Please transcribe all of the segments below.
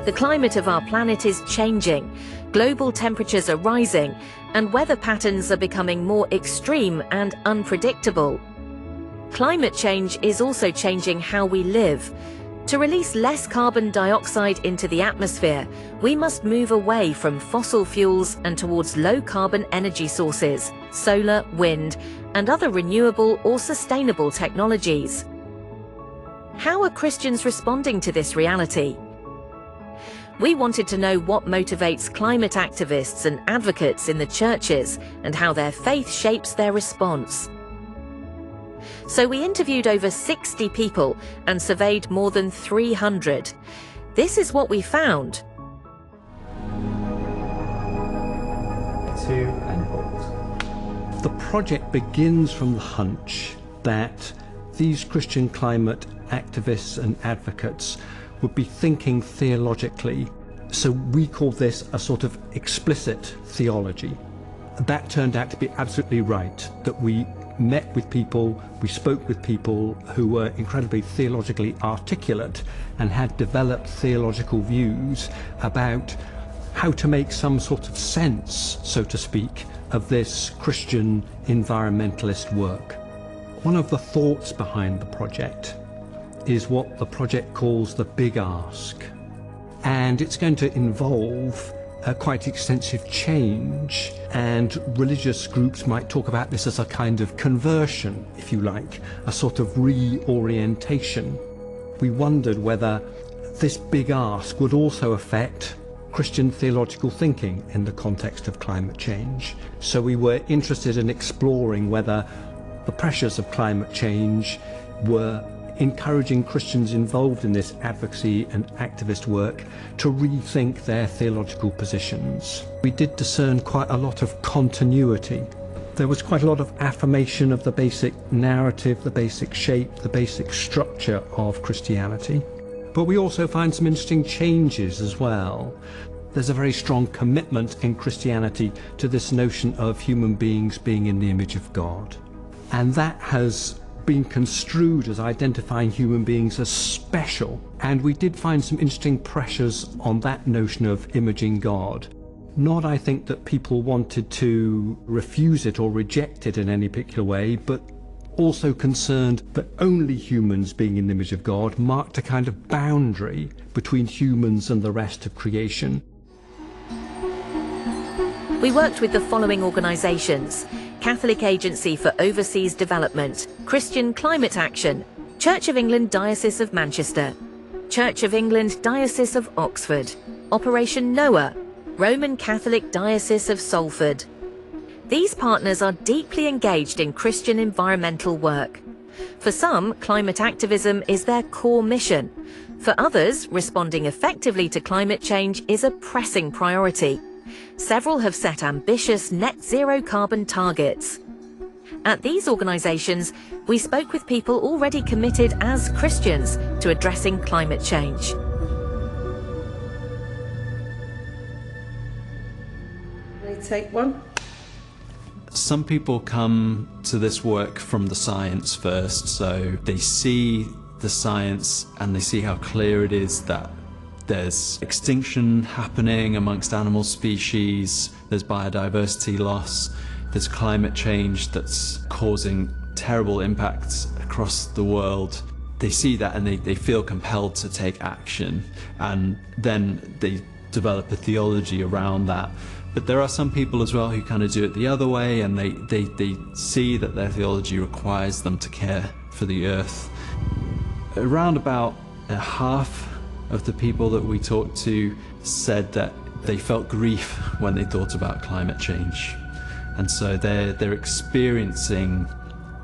The climate of our planet is changing, global temperatures are rising, and weather patterns are becoming more extreme and unpredictable. Climate change is also changing how we live. To release less carbon dioxide into the atmosphere, we must move away from fossil fuels and towards low-carbon energy sources, solar, wind, and other renewable or sustainable technologies. How are Christians responding to this reality? We wanted to know what motivates climate activists and advocates in the churches and how their faith shapes their response. So we interviewed over 60 people and surveyed more than 300. This is what we found. 2 and hold. The project begins from the hunch that these Christian climate activists and advocates would be thinking theologically. So we call this a sort of explicit theology. That turned out to be absolutely right, that we met with people, we spoke with people who were incredibly theologically articulate and had developed theological views about how to make some sort of sense, so to speak, of this Christian environmentalist work. One of the thoughts behind the project is what the project calls the big ask. And it's going to involve a quite extensive change, and religious groups might talk about this as a kind of conversion, if you like, a sort of reorientation. We wondered whether this big ask would also affect Christian theological thinking in the context of climate change. So we were interested in exploring whether the pressures of climate change were encouraging Christians involved in this advocacy and activist work to rethink their theological positions. We did discern quite a lot of continuity. There was quite a lot of affirmation of the basic narrative, the basic shape, the basic structure of Christianity. But we also find some interesting changes as well. There's a very strong commitment in Christianity to this notion of human beings being in the image of God. And that has been construed as identifying human beings as special, and we did find some interesting pressures on that notion of imaging God. Not, I think, that people wanted to refuse it or reject it in any particular way, but also concerned that only humans being in the image of God marked a kind of boundary between humans and the rest of creation. We worked with the following organisations: Catholic Agency for Overseas Development, Christian Climate Action, Church of England Diocese of Manchester, Church of England Diocese of Oxford, Operation Noah, Roman Catholic Diocese of Salford. These partners are deeply engaged in Christian environmental work. For some, climate activism is their core mission. For others, responding effectively to climate change is a pressing priority. Several have set ambitious net zero carbon targets. At these organisations, we spoke with people already committed as Christians to addressing climate change. Take one. Some people come to this work from the science first, so they see the science and they see how clear it is that there's extinction happening amongst animal species, there's biodiversity loss, there's climate change that's causing terrible impacts across the world. They see that and they feel compelled to take action, and then they develop a theology around that. But there are some people as well who kind of do it the other way, and they see that their theology requires them to care for the earth. Around about half of the people that we talked to said that they felt grief when they thought about climate change. And so they're experiencing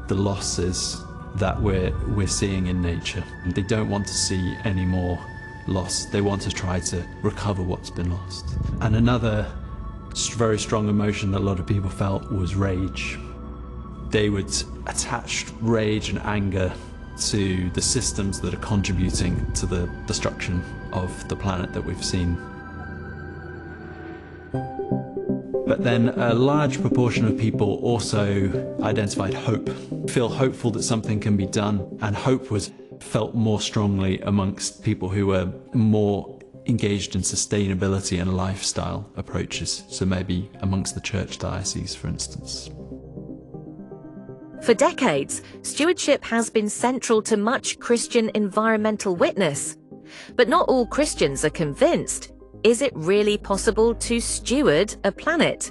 the losses that we're seeing in nature. They don't want to see any more loss. They want to try to recover what's been lost. And another very strong emotion that a lot of people felt was rage. They would attach rage and anger to the systems that are contributing to the destruction of the planet that we've seen. But then a large proportion of people also identified hope, feel hopeful that something can be done, and hope was felt more strongly amongst people who were more engaged in sustainability and lifestyle approaches, so maybe amongst the church diocese, for instance. For decades, stewardship has been central to much Christian environmental witness. But not all Christians are convinced. Is it really possible to steward a planet?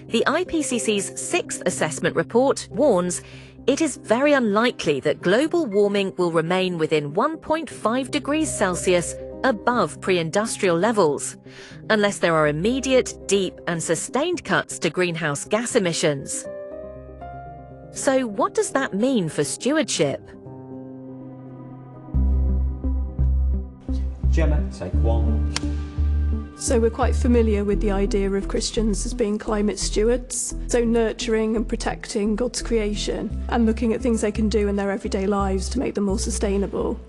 The IPCC's sixth assessment report warns it is very unlikely that global warming will remain within 1.5 degrees Celsius above pre-industrial levels, unless there are immediate, deep and sustained cuts to greenhouse gas emissions. So what does that mean for stewardship? Gemma, take one. So we're quite familiar with the idea of Christians as being climate stewards, so nurturing and protecting God's creation and looking at things they can do in their everyday lives to make them more sustainable.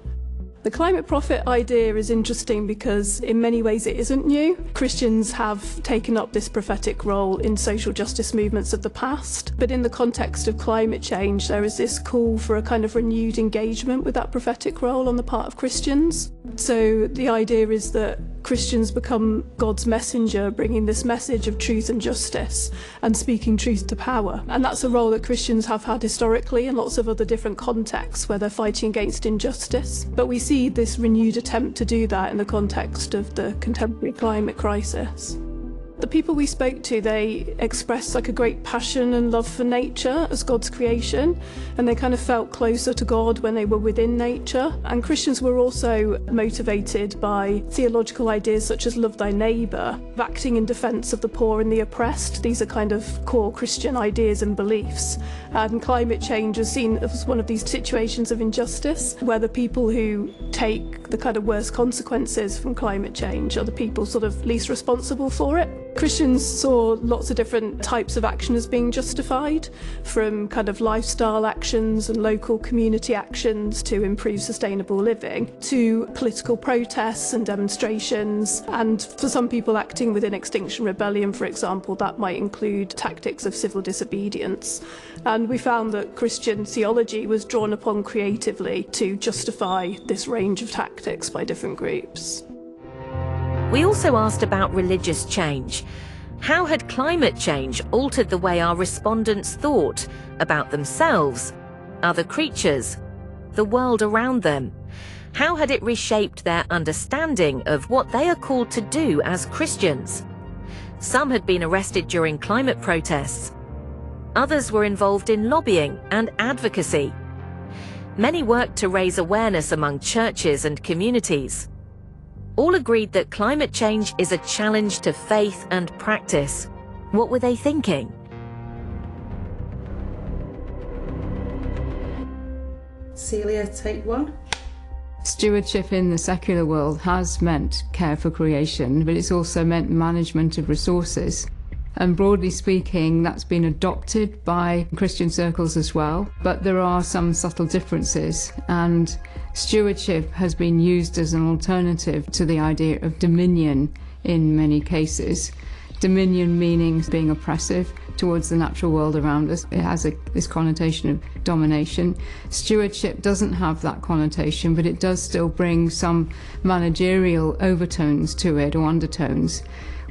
The climate prophet idea is interesting because in many ways it isn't new. Christians have taken up this prophetic role in social justice movements of the past, but in the context of climate change there is this call for a kind of renewed engagement with that prophetic role on the part of Christians. So the idea is that Christians become God's messenger, bringing this message of truth and justice and speaking truth to power. And that's a role that Christians have had historically in lots of other different contexts where they're fighting against injustice. But we see this renewed attempt to do that in the context of the contemporary climate crisis. The people we spoke to, they expressed like a great passion and love for nature as God's creation, and they kind of felt closer to God when they were within nature. And Christians were also motivated by theological ideas such as love thy neighbour, acting in defence of the poor and the oppressed. These are kind of core Christian ideas and beliefs. And climate change is seen as one of these situations of injustice, where the people who take the kind of worst consequences from climate change are the people sort of least responsible for it. Christians saw lots of different types of action as being justified, from kind of lifestyle actions and local community actions to improve sustainable living, to political protests and demonstrations, and for some people acting within Extinction Rebellion, for example, that might include tactics of civil disobedience. And we found that Christian theology was drawn upon creatively to justify this range of tactics by different groups. We also asked about religious change. How had climate change altered the way our respondents thought about themselves, other creatures, the world around them? How had it reshaped their understanding of what they are called to do as Christians? Some had been arrested during climate protests. Others were involved in lobbying and advocacy. Many worked to raise awareness among churches and communities. All agreed that climate change is a challenge to faith and practice. What were they thinking? Celia, take one. Stewardship in the secular world has meant care for creation, but it's also meant management of resources. And broadly speaking, that's been adopted by Christian circles as well, but there are some subtle differences, and stewardship has been used as an alternative to the idea of dominion in many cases. Dominion meaning being oppressive towards the natural world around us. It has this connotation of domination. Stewardship doesn't have that connotation, but it does still bring some managerial overtones to it, or undertones,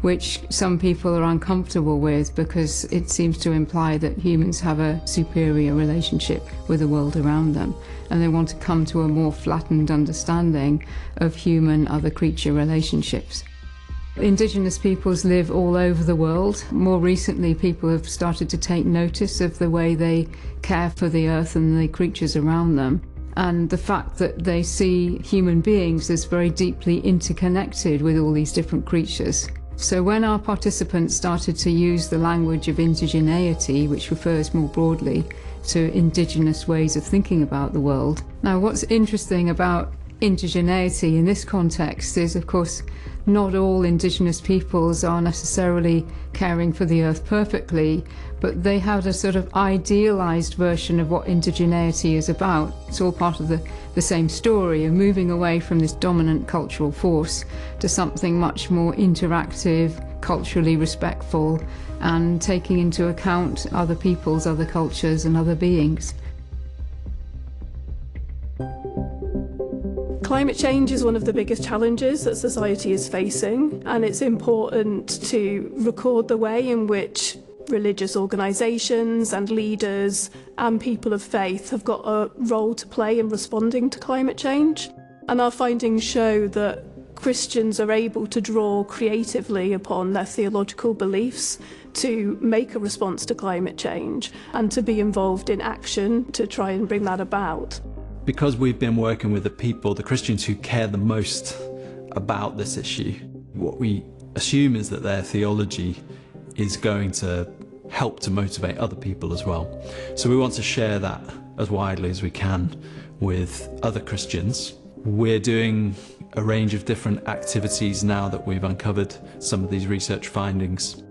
which some people are uncomfortable with because it seems to imply that humans have a superior relationship with the world around them, and they want to come to a more flattened understanding of human other creature relationships. Indigenous peoples live all over the world. More recently, people have started to take notice of the way they care for the earth and the creatures around them, and the fact that they see human beings as very deeply interconnected with all these different creatures. So when our participants started to use the language of indigeneity, which refers more broadly to indigenous ways of thinking about the world. Now, what's interesting about indigeneity in this context is, of course, not all indigenous peoples are necessarily caring for the earth perfectly, but they had a sort of idealized version of what indigeneity is about. It's all part of the same story of moving away from this dominant cultural force to something much more interactive, culturally respectful, and taking into account other peoples, other cultures, and other beings. Climate change is one of the biggest challenges that society is facing, and it's important to record the way in which religious organisations and leaders and people of faith have got a role to play in responding to climate change. And our findings show that Christians are able to draw creatively upon their theological beliefs to make a response to climate change and to be involved in action to try and bring that about. Because we've been working with the people, the Christians who care the most about this issue, what we assume is that their theology is going to help to motivate other people as well. So we want to share that as widely as we can with other Christians. We're doing a range of different activities now that we've uncovered some of these research findings.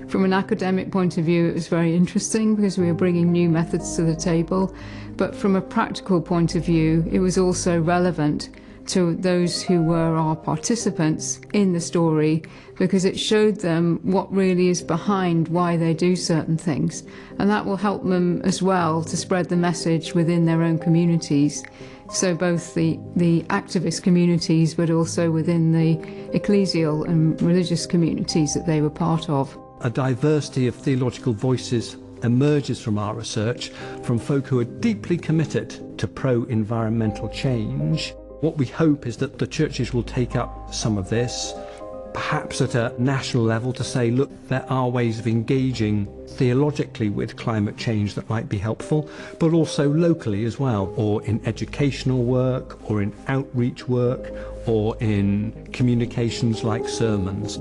From an academic point of view, it was very interesting because we were bringing new methods to the table. But from a practical point of view, it was also relevant to those who were our participants in the story, because it showed them what really is behind why they do certain things. And that will help them as well to spread the message within their own communities. So both the activist communities, but also within the ecclesial and religious communities that they were part of. A diversity of theological voices emerges from our research from folk who are deeply committed to pro-environmental change. What we hope is that the churches will take up some of this, perhaps at a national level, to say, look, there are ways of engaging theologically with climate change that might be helpful, but also locally as well, or in educational work, or in outreach work, or in communications like sermons.